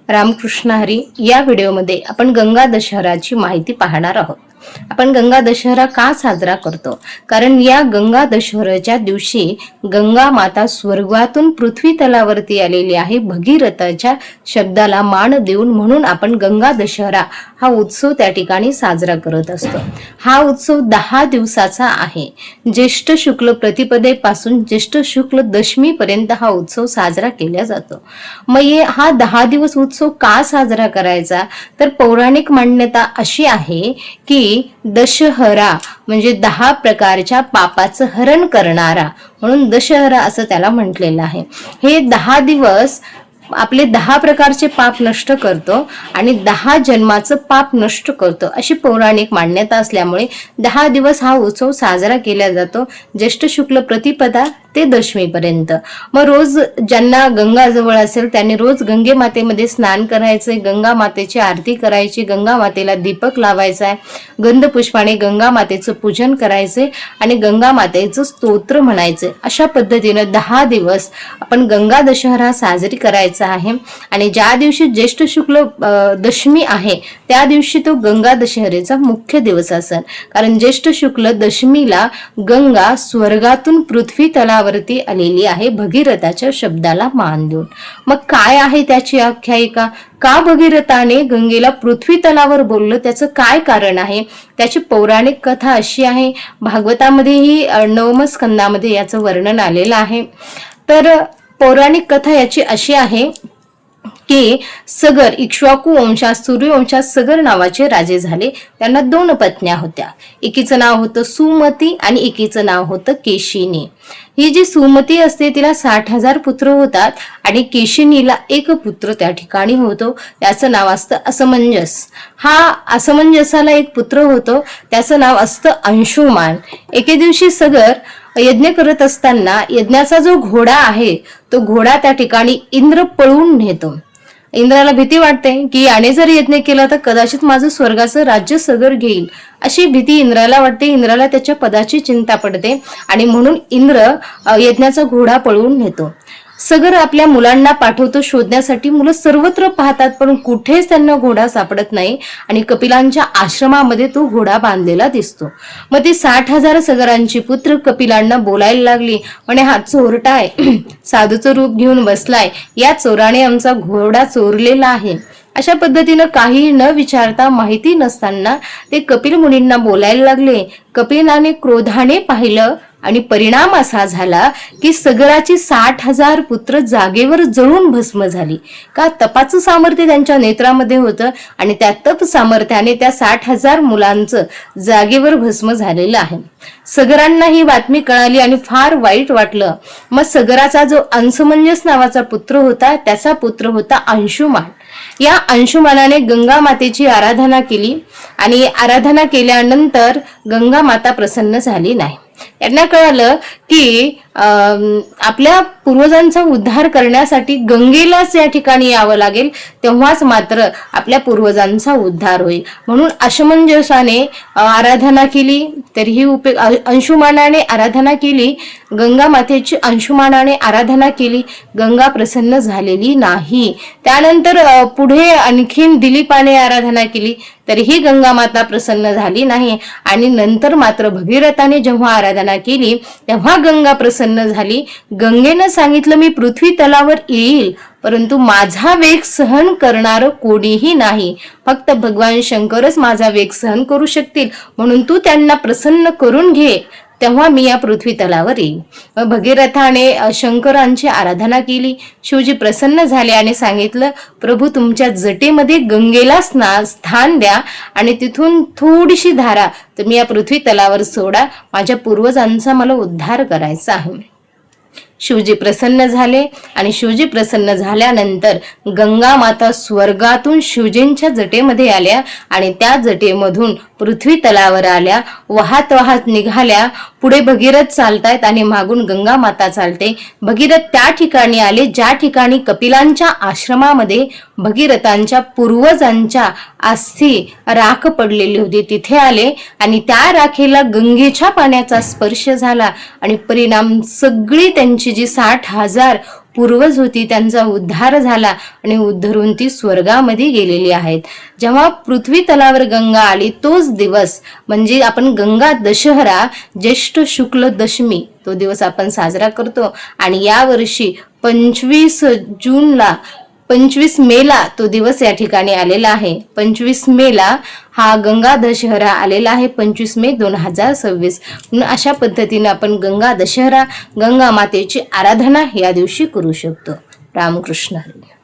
रामकृष्ण हरी. या व्हिडिओमध्ये आपण गंगा दशहराची माहिती पाहणार आहोत. आपण गंगा दशहरा का साजरा करतो? कारण या गंगा दशहऱ्याच्या दिवशी गंगा माता स्वर्गातून पृथ्वी तलावरती आलेली आहे. भगीरथाच्या शब्दाला मान देऊन म्हणून आपण गंगा दशहरा हा उत्सव त्या ठिकाणी साजरा करत असतो. हा उत्सव 10 दिवसाचा आहे. ज्येष्ठ शुक्ल प्रतिपदेपासून ज्येष्ठ शुक्ल दशमी पर्यंत हा उत्सव साजरा केला जातो. मग हा 10 दिवस उत्सव का साजरा करायचा? तर पौराणिक मान्यता अशी आहे की दशहरा म्हणजे 10 प्रकारच्या पापाचं हरण करणारा, म्हणून दशहरा असं त्याला म्हटलेलं आहे. हे 10 दिवस आपले 10 प्रकारचे पाप नष्ट करतो आणि 10 जन्माचं पाप नष्ट करतो अशी पौराणिक मान्यता असल्यामुळे 10 दिवस हा उत्सव साजरा केला जातो, ज्येष्ठ शुक्ल प्रतिपदा ते दशमी पर्यंत. मग रोज ज्यांना गंगा जवळ असेल त्यांनी रोज गंगे मातेमध्ये स्नान करायचे, गंगा मातेची आरती करायची, गंगा मातेला दीपक लावायचा आहे, गंध पुष्पाने गंगा मातेचं पूजन करायचे आणि गंगा मातेचं स्तोत्र म्हणायचे. अशा पद्धतीनं 10 दिवस आपण गंगा दशहरा साजरी करायचा आहे. आणि ज्या दिवशी ज्येष्ठ शुक्ल दशमी आहे त्या दिवशी तो गंगा दशहरेचा मुख्य दिवस असेल. कारण ज्येष्ठ शुक्ल दशमीला गंगा स्वर्गातून पृथ्वी तलावरती आलेली आहे भगीरथाच्या शब्दाला मान देऊन. मग काय आहे त्याची आख्यायिका? का भगीरथाने गंगेला पृथ्वी तलावर बोललं, त्याचं काय कारण आहे? त्याची पौराणिक कथा अशी आहे. भागवतामध्येही 9व्या स्कंदामध्ये याचं वर्णन आलेलं आहे. तर पौराणिक कथा याची अशी आहे की सगर इक्ष्वाकू वंशात सूर्यवंशात सगर नावाचे राजे झाले. त्यांना 2 पत्न्या होत्या. एकीचं नाव होतं सुमती आणि एकीचं नाव होतं केशिनी. ही जी सुमती असते तिला 60,000 पुत्र होतात आणि केशिनीला 1 पुत्र त्या ठिकाणी होतो. त्याचं नाव असतं असमंजस. हा असमंजसाला 1 पुत्र होतो, त्याचं नाव असतं अंशुमान. एके दिवशी सगर यज्ञ करत असताना यज्ञाचा जो घोडा आहे तो घोडा त्या ठिकाणी इंद्र पळवून नेतो. इंद्राला भीती वाटते की याने जर यज्ञ केला तर कदाचित माझं स्वर्गाचं राज्य सगर घेईल, अशी भीती इंद्राला वाटते. इंद्राला त्याच्या पदाची चिंता पडते आणि म्हणून इंद्र यज्ञाचा घोडा पळवून नेतो. सगर आपल्या मुलांना पाठवतो शोधण्यासाठी. मुलं सर्वत्र पाहतात पण कुठेच त्यांना घोडा सापडत नाही आणि कपिलांच्या आश्रमामध्ये तो घोडा बांधलेला दिसतो. मग ती 60,000 सगरांची पुत्र कपिलांना बोलायला लागली, म्हणे हा चोरटा आहे, साधूचं रूप घेऊन बसलाय, या चोराने आमचा घोडा चोरलेला आहे. अशा पद्धतीनं काही न विचारता माहिती नसताना ते कपिल मुनींना बोलायला लागले. कपिलाने क्रोधाने पाहिलं आणि परिणाम असा झाला की सगराची 60,000 पुत्र जागेवर जळून भस्म झाली. का? तपाचं सामर्थ्य त्यांच्या नेत्रामध्ये होतं आणि त्या तप सामर्थ्याने त्या 60,000 मुलांचं जागेवर भस्म झालेलं आहे. सगरांना ही बातमी कळाली आणि फार वाईट वाटलं. मग सगराचा जो अंशमंजस नावाचा पुत्र होता त्याचा पुत्र होता अंशुमान. या अंशुमानाने गंगा मातेची आराधना केली आणि आराधना केल्यानंतर गंगा माता प्रसन्न झाली नाही. यांना कळालं की आपल्या पूर्वजांचा उद्धार करण्यासाठी गंगेलाच या ठिकाणी यावं लागेल, तेव्हाच मात्र आपल्या पूर्वजांचा उद्धार होईल. म्हणून असमंजसाने आराधना केली. तरीही अंशुमानाने आराधना केली, गंगा मातेची अंशुमानाने आराधना केली, गंगा प्रसन्न झालेली नाही. त्यानंतर पुढे आणखीन दिलीपाने आराधना केली, तरीही गंगा माता प्रसन्न झाली नाही. आणि नंतर मात्र भगीरथाने जेव्हा आराधना केली तेव्हा गंगा प्रसन्न झाली. गंगेनं सांगितलं मी पृथ्वी तलावर येईल, परंतु माझा वेग सहन करणारं कोणीही नाही, फक्त भगवान शंकरच माझा वेग सहन करू शकतील, म्हणून तू त्यांना प्रसन्न करून घे, तेव्हा मी या पृथ्वी तलावर येईल. भगीरथाने शंकरांची आराधना केली. शिवजी प्रसन्न झाले आणि सांगितलं प्रभू तुमच्या जटेमध्ये गंगेला स्थान द्या आणि तिथून थोडीशी धारा तुम्ही या पृथ्वी तलावर सोडा, माझ्या पूर्वजांचा मला उद्धार करायचा आहे. शिवजी प्रसन्न झाले आणि शिवजी प्रसन्न झाल्यानंतर गंगा माता स्वर्गातून शिवजींच्या जटेमध्ये आल्या आणि त्या जटेमधून पृथ्वी तलावर आल्या, वाहत वाहत निघाल्या. पुढे भगीरथ चालतायत आणि मागून गंगा माता चालते. भगीरथ त्या ठिकाणी आले ज्या ठिकाणी कपिलांच्या आश्रमामध्ये भगीरथांच्या पूर्वजांच्या अस्थी राख पडलेली होती, तिथे आले आणि त्या राखेला गंगेच्या पाण्याचा स्पर्श झाला आणि परिणाम सगळी त्यांची जी 60,000 पूर्वज होती त्यांचा उद्धार झाला आणि उद्धरून ती स्वर्गामध्ये गेलेली आहेत. जेव्हा पृथ्वी तलावर गंगा आली तोच दिवस म्हणजे आपण गंगा दशहरा ज्येष्ठ शुक्ल दशमी तो दिवस आपण साजरा करतो. आणि या वर्षी 25 मेला तो दिवस या ठिकाणी आलेला आहे. 25 मेला हा गंगा दशहरा आलेला आहे. 25 मे 2026. अशा पद्धतीने आपण गंगा दशहरा गंगा मातेची आराधना या दिवशी करू शकतो. रामकृष्ण हरी.